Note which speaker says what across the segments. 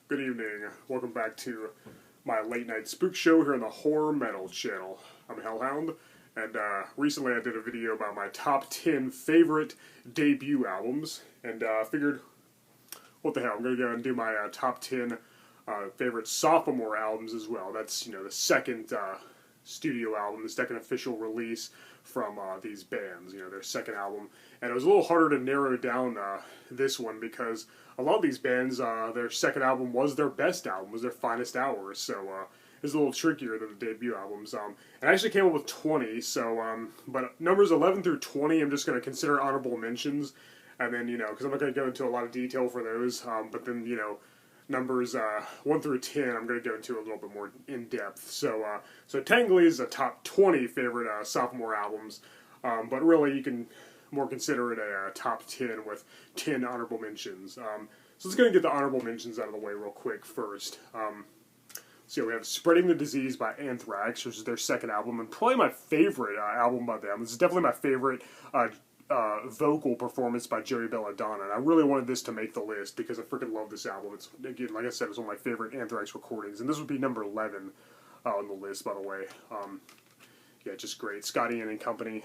Speaker 1: Good evening. Welcome back to my late night spook show here on the Horror Metal channel. I'm Hellhound, and recently I did a video about my top 10 favorite debut albums, and figured, what the hell, I'm going to go and do my top 10 favorite sophomore albums as well. That's, the second studio album, the second official release from these bands, their second album. And it was a little harder to narrow down this one because a lot of these bands, their second album was their best album, was their finest hour, so it was a little trickier than the debut albums. And I actually came up with 20, so, but numbers 11 through 20 I'm just going to consider honorable mentions, and then, because I'm not going to go into a lot of detail for those, but then, numbers 1 through 10 I'm going to go into a little bit more in depth. So so technically it's a top 20 favorite sophomore albums, but really you can more consider it a top 10 with 10 honorable mentions. So let's go and get the honorable mentions out of the way real quick first. So we have Spreading the Disease by Anthrax, which is their second album, and probably my favorite album by them. This is definitely my favorite vocal performance by Joey Belladonna, and I really wanted this to make the list because I freaking love this album. It's, again, like I said, it's one of my favorite Anthrax recordings, and this would be number 11 on the list, by the way. Yeah, just great. Scotty and Company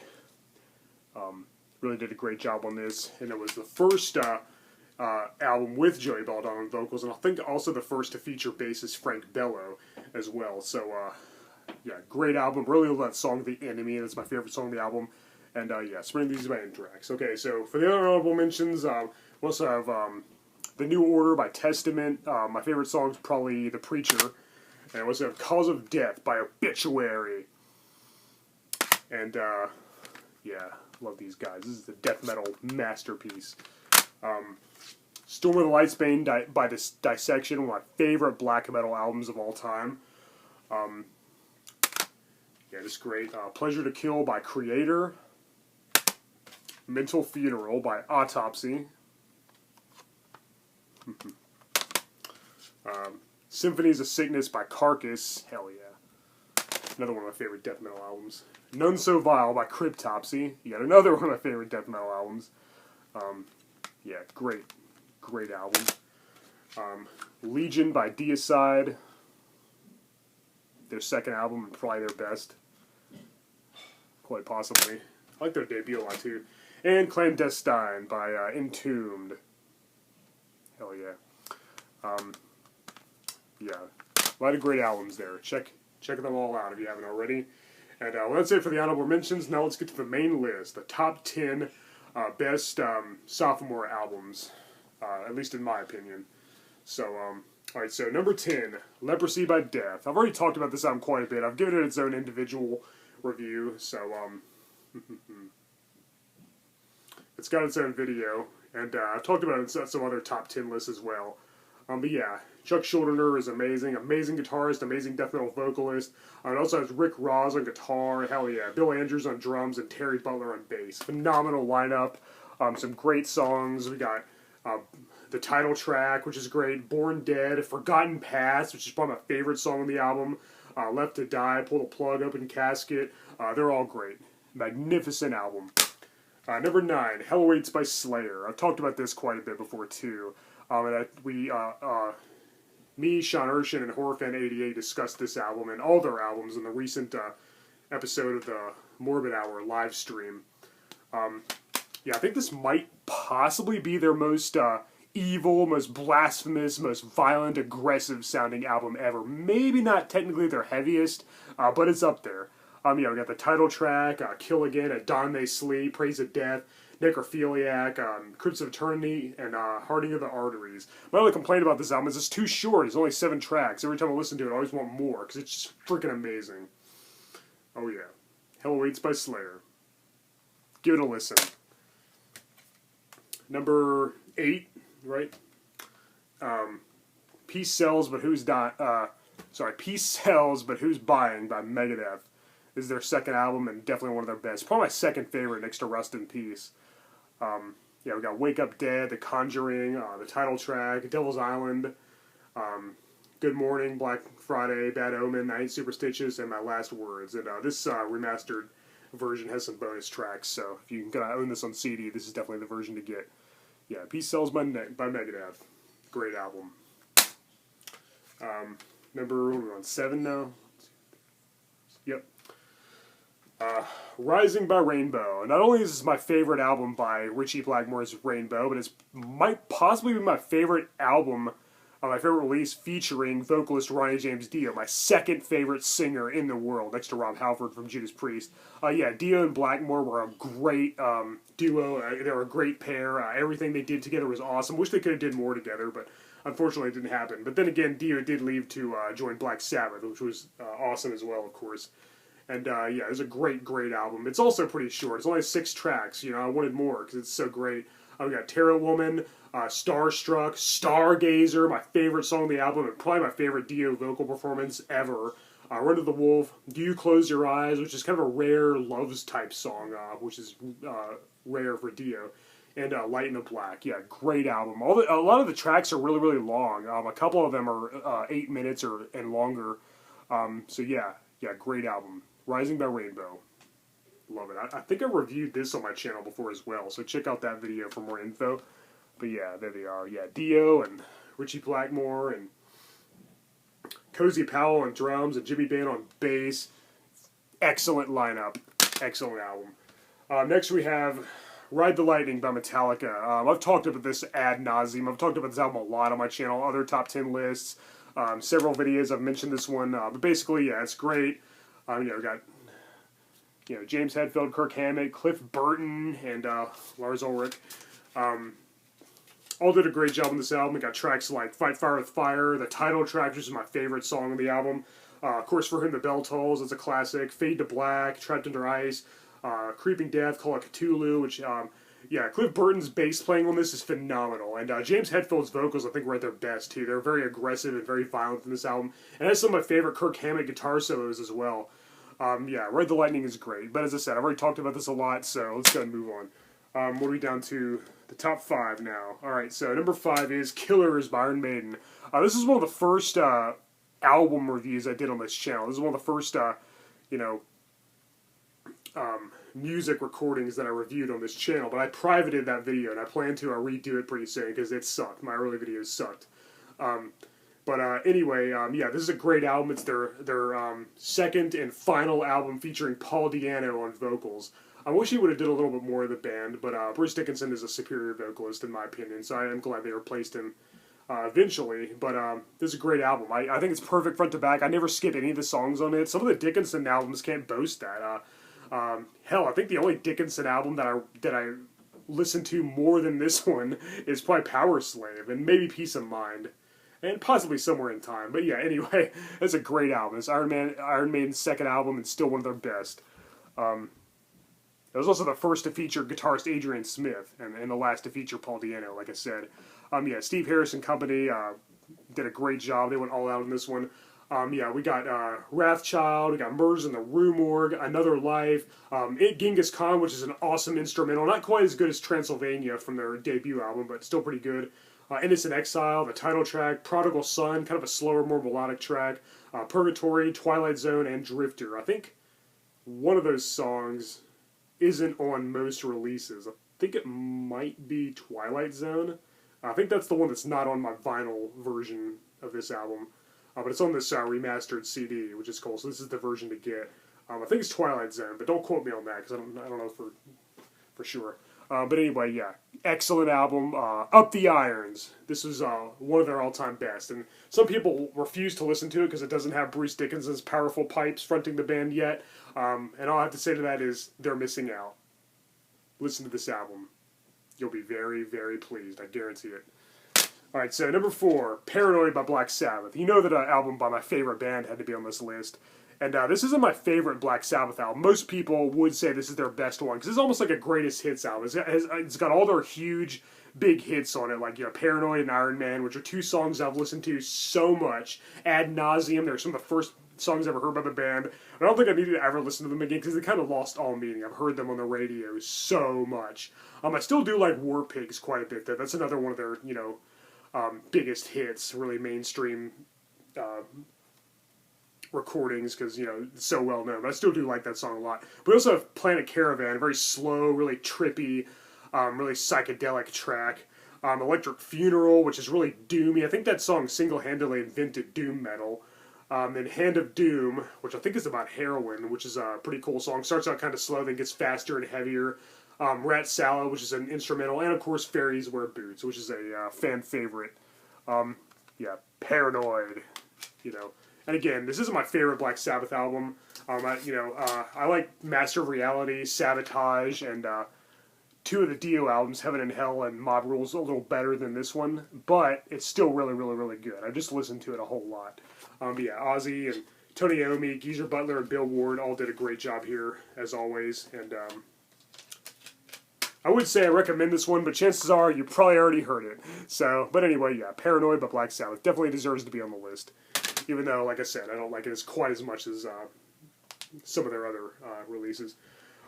Speaker 1: really did a great job on this, and it was the first album with Joey Belladonna on vocals, and I think also the first to feature bassist Frank Bello as well. So, yeah, great album. Really love that song, The Enemy. That's my favorite song on the album. And, yeah, Spreading the Disease by Anthrax. Okay, so for the other honorable mentions, we also have The New Order by Testament. My favorite song is probably The Preacher. And we also have Cause of Death by Obituary. And, yeah, love these guys. This is the death metal masterpiece. Storm of the Lights Bane by Dissection, one of my favorite black metal albums of all time. Yeah, just great. Pleasure to Kill by Creator. Mental Funeral by Autopsy. Symphonies of Sickness by Carcass. Hell yeah. Another one of my favorite death metal albums. None So Vile by Cryptopsy. Yet another one of my favorite death metal albums. Yeah, great album. Legion by Deicide. Their second album and probably their best. Quite possibly. I like their debut a lot too. And Clandestine by Entombed. Hell yeah. Yeah, a lot of great albums there. Check them all out if you haven't already. And well, that's it for the honorable mentions. Now let's get to the main list. The top 10 best sophomore albums, at least in my opinion. So, alright, so number 10, Leprosy by Death. I've already talked about this album quite a bit. I've given it its own individual review, so, it's got its own video, and I've talked about it in some other top 10 lists as well. But yeah, Chuck Schuldiner is amazing guitarist, amazing death metal vocalist. It also has Rick Ross on guitar, hell yeah, Bill Andrews on drums, and Terry Butler on bass. Phenomenal lineup, some great songs. We got the title track, which is great, Born Dead, Forgotten Past, which is probably my favorite song on the album, Left to Die, Pull the Plug, Open Casket. They're all great. Magnificent album. Number 9, Hell Awaits by Slayer. I've talked about this quite a bit before, too. Me, Sean Urshan, and HorrorFan88 discussed this album and all their albums in the recent episode of the Morbid Hour live stream. Yeah, I think this might possibly be their most evil, most blasphemous, most violent, aggressive-sounding album ever. Maybe not technically their heaviest, but it's up there. Yeah, we got the title track, Kill Again, At Dawn They Sleep, Praise of Death, Necrophiliac, Crypts of Eternity, and Hardening of the Arteries. My only complaint about this album is it's too short. It's only 7 tracks. Every time I listen to it, I always want more, because it's just freaking amazing. Oh yeah. Hell Awaits by Slayer. Give it a listen. Number 8, right? Peace Sells, But Who's Peace Sells, But Who's Buying by Megadeth. This is their second album and definitely one of their best. Probably my second favorite next to Rust in Peace. Yeah, we got Wake Up Dead, The Conjuring, the title track, Devil's Island, Good Morning, Black Friday, Bad Omen, Night Superstitious, and My Last Words. And this remastered version has some bonus tracks, so if you can own this on CD, this is definitely the version to get. Yeah, Peace Sells by Megadeth. Great album. Number, what are we on, 7 now? Yep. Rising by Rainbow. Not only is this my favorite album by Ritchie Blackmore's Rainbow, but it might possibly be my favorite album, my favorite release featuring vocalist Ronnie James Dio, my second favorite singer in the world, next to Rob Halford from Judas Priest. Yeah, Dio and Blackmore were a great duo. They were a great pair. Everything they did together was awesome. Wish they could have did more together, but unfortunately it didn't happen. But then again, Dio did leave to join Black Sabbath, which was awesome as well, of course. And yeah, it was a great, great album. It's also pretty short. It's only 6 tracks. You know, I wanted more because it's so great. We got Terra Woman, Starstruck, Stargazer, my favorite song on the album, and probably my favorite Dio vocal performance ever. Run to the Wolf, Do You Close Your Eyes, which is kind of a rare loves type song, which is rare for Dio. And Light in the Black. Yeah, great album. A lot of the tracks are really, really long. A couple of them are 8 minutes and longer. So yeah, great album. Rising by Rainbow. Love it. I think I reviewed this on my channel before as well, so check out that video for more info. But yeah, there they are. Yeah, Dio and Ritchie Blackmore and Cozy Powell on drums and Jimmy Bain on bass. Excellent lineup. Excellent album. Next we have Ride the Lightning by Metallica. I've talked about this ad nauseum. I've talked about this album a lot on my channel, other top 10 lists, several videos. I've mentioned this one, but basically, yeah, it's great. We got James Hetfield, Kirk Hammett, Cliff Burton, and Lars Ulrich. All did a great job on this album. We got tracks like Fight Fire with Fire, the title track, which is my favorite song on the album. Of course, For Whom the Bell Tolls, it's a classic. Fade to Black, Trapped Under Ice, Creeping Death, Call of Cthulhu, which, yeah, Cliff Burton's bass playing on this is phenomenal. And James Hetfield's vocals, I think, were at their best, too. They're very aggressive and very violent in this album. And has some of my favorite Kirk Hammett guitar solos as well. Yeah, Ride the Lightning is great. But as I said, I've already talked about this a lot, so let's go and move on. What are we down to? The top 5 now. Alright, so number 5 is Killers by Iron Maiden. This is one of the first album reviews I did on this channel. This is one of the first, music recordings that I reviewed on this channel. But I privated that video, and I plan to redo it pretty soon, because it sucked. My early videos sucked. Anyway, yeah, this is a great album. It's their second and final album featuring Paul Di'Anno on vocals. I wish he would have did a little bit more of the band, but Bruce Dickinson is a superior vocalist in my opinion, so I am glad they replaced him eventually. But this is a great album. I think it's perfect front to back. I never skip any of the songs on it. Some of the Dickinson albums can't boast that. Hell, I think the only Dickinson album that I listen to more than this one is probably Power Slave, and maybe Peace of Mind. And possibly Somewhere in Time. But yeah, anyway, it's a great album. It's Iron Maiden's second album and still one of their best. It was also the first to feature guitarist Adrian Smith, and the last to feature Paul Di'Anno, like I said. Yeah, Steve Harris and company did a great job. They went all out in this one. Yeah, we got Wrathchild, we got Murders in the Rue Morgue, Another Life, Genghis Khan, which is an awesome instrumental. Not quite as good as Transylvania from their debut album, but still pretty good. Innocent Exile, the title track, Prodigal Son, kind of a slower, more melodic track, Purgatory, Twilight Zone, and Drifter. I think one of those songs isn't on most releases. I think it might be Twilight Zone. I think that's the one that's not on my vinyl version of this album. But it's on this remastered CD, which is cool. So this is the version to get. I think it's Twilight Zone, but don't quote me on that because I don't know for sure. But anyway, yeah, excellent album. Up the Irons. This was one of their all-time best. And some people refuse to listen to it because it doesn't have Bruce Dickinson's powerful pipes fronting the band yet. And all I have to say to that is they're missing out. Listen to this album. You'll be very, very pleased. I guarantee it. Alright, so number 4, Paranoid by Black Sabbath. You know that an album by my favorite band had to be on this list. And this isn't my favorite Black Sabbath album. Most people would say this is their best one, because it's almost like a greatest hits album. It's got all their huge, big hits on it, like Paranoid and Iron Man, which are 2 songs I've listened to so much, ad nauseum. They're some of the first songs I've ever heard by the band. I don't think I needed to ever listen to them again, because they kind of lost all meaning. I've heard them on the radio so much. I still do like War Pigs quite a bit, though. That's another one of their, biggest hits, really mainstream recordings, because, it's so well known. But I still do like that song a lot. But we also have Planet Caravan, a very slow, really trippy, really psychedelic track. Electric Funeral, which is really doomy. I think that song single-handedly invented doom metal. And Hand of Doom, which I think is about heroin, which is a pretty cool song. Starts out kind of slow, then gets faster and heavier. Rat Salad, which is an instrumental. And, of course, Fairies Wear Boots, which is a fan favorite. Yeah, Paranoid, you know. And again, this isn't my favorite Black Sabbath album. I like Master of Reality, Sabotage, and two of the Dio albums, Heaven and Hell and Mob Rules, a little better than this one. But it's still really, really, really good. I just listened to it a whole lot. But yeah, Ozzy and Tony Iommi, Geezer Butler, and Bill Ward all did a great job here, as always. And I would say I recommend this one, but chances are you probably already heard it. So, but anyway, yeah, Paranoid by Black Sabbath definitely deserves to be on the list. Even though, like I said, I don't like it as quite as much as some of their other releases.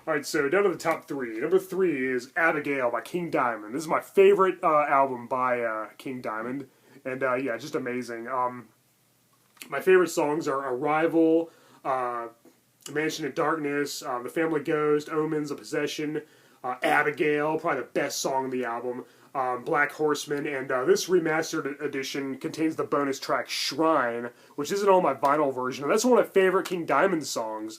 Speaker 1: Alright, so down to the top three. Number 3 is Abigail by King Diamond. This is my favorite album by King Diamond. And yeah, just amazing. My favorite songs are Arrival, Mansion of Darkness, The Family Ghost, Omens, A Possession, Abigail, probably the best song on the album, Black Horseman, and this remastered edition contains the bonus track Shrine, which isn't on my vinyl version. And that's one of my favorite King Diamond songs,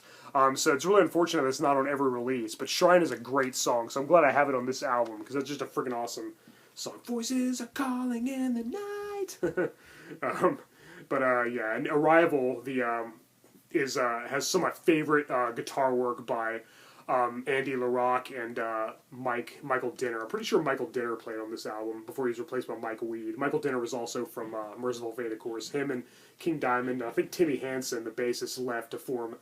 Speaker 1: so it's really unfortunate that it's not on every release, but Shrine is a great song, so I'm glad I have it on this album, because it's just a freaking awesome song. Voices are calling in the night. Yeah, and Arrival, has some of my favorite guitar work by Andy LaRocque and Michael Dinner. I'm pretty sure Michael Dinner played on this album before he was replaced by Mike Weed. Michael Dinner was also from Merciful Fate, of course. Him and King Diamond. I think Timmy Hansen, the bassist, left to form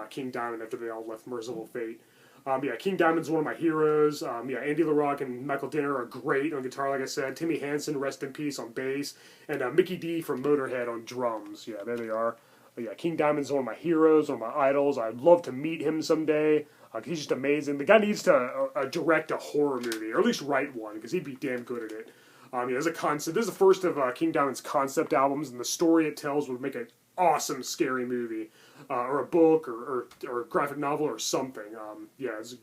Speaker 1: King Diamond after they all left Merciful Fate. Yeah, King Diamond's one of my heroes. Yeah, Andy LaRocque and Michael Dinner are great on guitar, like I said. Timmy Hansen, rest in peace, on bass. And Mickey D from Motorhead on drums. Yeah, there they are. But yeah, King Diamond's one of my heroes, one of my idols. I'd love to meet him someday. He's just amazing. The guy needs to direct a horror movie, or at least write one, because he'd be damn good at it. Yeah, as a concept, this is the first of King Diamond's concept albums, and the story it tells would make an awesome scary movie, or a book, or a graphic novel, or something. Yeah, it's a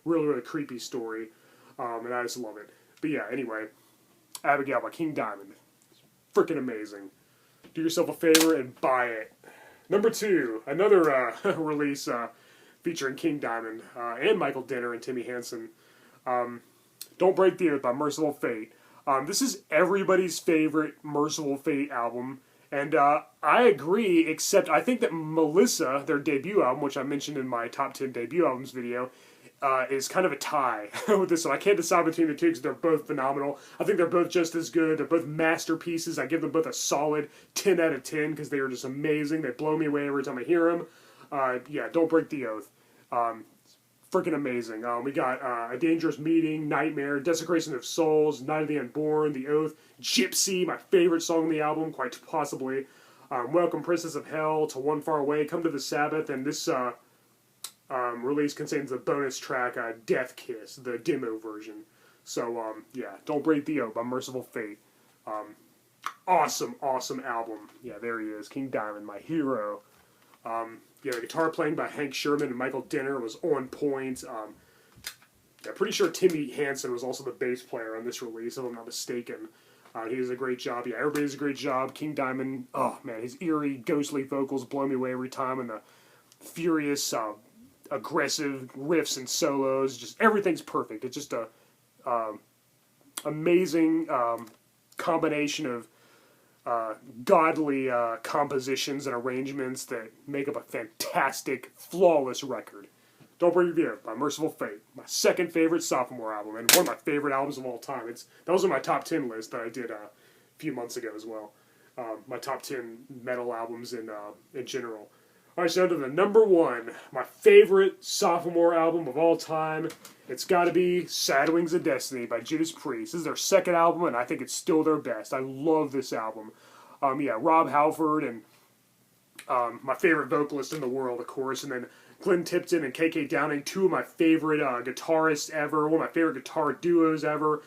Speaker 1: really, really creepy story, and I just love it. But yeah, anyway, Abigail by King Diamond. It's freaking amazing. Do yourself a favor and buy it. Number 2, another release featuring King Diamond and Michael Dinner and Timmy Hansen. Don't Break the Oath by Merciful Fate. This is everybody's favorite Merciful Fate album, and I agree, except I think that Melissa, their debut album, which I mentioned in my top 10 debut albums video, is kind of a tie with this one. I can't decide between the two because they're both phenomenal. I think they're both just as good. They're both masterpieces. I give them both a solid 10 out of 10 because they are just amazing. They blow me away every time I hear them. Yeah, Don't Break the Oath. Freaking amazing. We got A Dangerous Meeting, Nightmare, Desecration of Souls, Night of the Unborn, The Oath, Gypsy, my favorite song on the album, quite possibly. Welcome, Princess of Hell, To One Far Away, Come to the Sabbath, and this release contains the bonus track Death Kiss, the demo version. So, yeah, Don't Break the Oath by Merciful Fate. Awesome, awesome album. Yeah, there he is, King Diamond, my hero. Yeah, the guitar playing by Hank Sherman and Michael Dinner was on point. I'm pretty sure Timmy Hansen was also the bass player on this release, if I'm not mistaken. He does a great job. Yeah, everybody does a great job. King Diamond, oh man, his eerie, ghostly vocals blow me away every time, and the furious, aggressive riffs and solos, just everything's perfect. It's just a amazing combination of godly compositions and arrangements that make up a fantastic, flawless record. Don't Break the Oath by Merciful Fate. My second favorite Sophomore album, and one of my favorite albums of all time. That was on my top 10 list that I did a few months ago as well. My top 10 metal albums in general. Alright, so to the number 1, my favorite Sophomore album of all time. It's got to be Sad Wings of Destiny by Judas Priest. This is their second album, and I think it's still their best. I love this album. Yeah, Rob Halford and my favorite vocalist in the world, of course, and then Glenn Tipton and KK Downing, two of my favorite guitarists ever, one of my favorite guitar duos ever.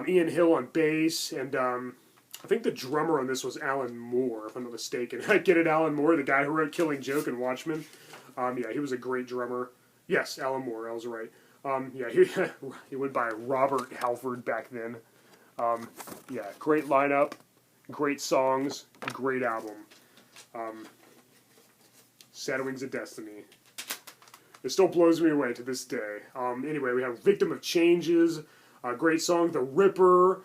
Speaker 1: Ian Hill on bass, and I think the drummer on this was Alan Moore, if I'm not mistaken. I get it, Alan Moore, the guy who wrote Killing Joke and Watchmen. Yeah, he was a great drummer. Yes, Alan Moore, I was right. Yeah, he went by Robert Halford back then. Yeah, great lineup, great songs, great album. Sad Wings of Destiny. It still blows me away to this day. Anyway, we have Victim of Changes, a great song, The Ripper,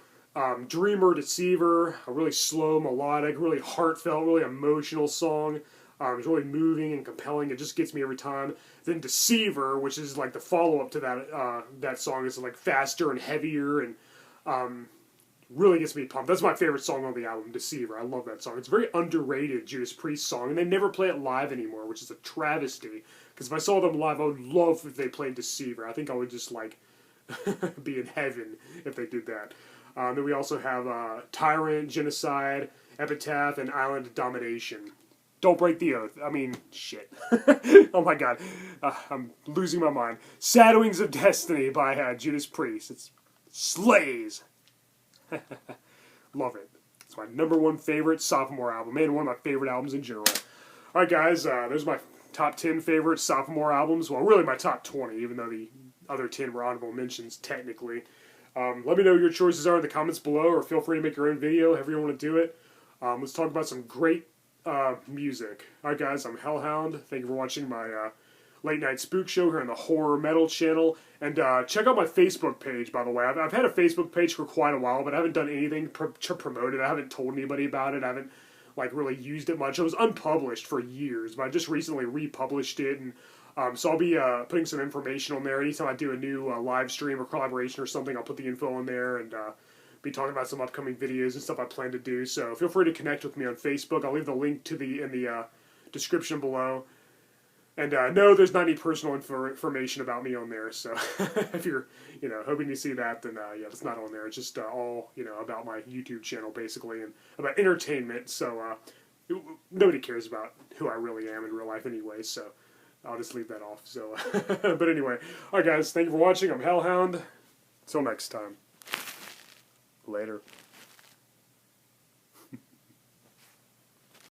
Speaker 1: Dreamer, Deceiver, a really slow, melodic, really heartfelt, really emotional song. It's really moving and compelling. It just gets me every time. Then Deceiver, which is like the follow-up to that song, is like faster and heavier and really gets me pumped. That's my favorite song on the album, Deceiver. I love that song. It's a very underrated Judas Priest song, and they never play it live anymore, which is a travesty. Because if I saw them live, I would love if they played Deceiver. I think I would just like be in heaven if they did that. Then we also have Tyrant, Genocide, Epitaph, and Island of Domination. Don't break the oath. I mean, shit. Oh my god. I'm losing my mind. Sad Wings of Destiny by Judas Priest. It slays. Love it. It's my #1 favorite Sophomore album. And one of my favorite albums in general. Alright guys, there's my top 10 favorite Sophomore albums. Well, really my top 20, even though the other 10 were honorable mentions, technically. Let me know what your choices are in the comments below, or feel free to make your own video, however you want to do it. Let's talk about some great music. Alright guys, I'm Hellhound. Thank you for watching my late night spook show here on the Horror Metal channel. And check out my Facebook page, by the way. I've had a Facebook page for quite a while, but I haven't done anything to promote it. I haven't told anybody about it. I haven't like really used it much. It was unpublished for years, but I just recently republished it, and so I'll be putting some information on there. Anytime I do a new live stream or collaboration or something, I'll put the info on there and be talking about some upcoming videos and stuff I plan to do. So feel free to connect with me on Facebook. I'll leave the link to in the description below. And no, there's not any personal information about me on there. So if you're, hoping to see that, then yeah, it's not on there. It's just all, about my YouTube channel basically and about entertainment. So nobody cares about who I really am in real life anyway. So I'll just leave that off. So, but anyway, all right, guys, thank you for watching. I'm Hellhound. Until next time. Later.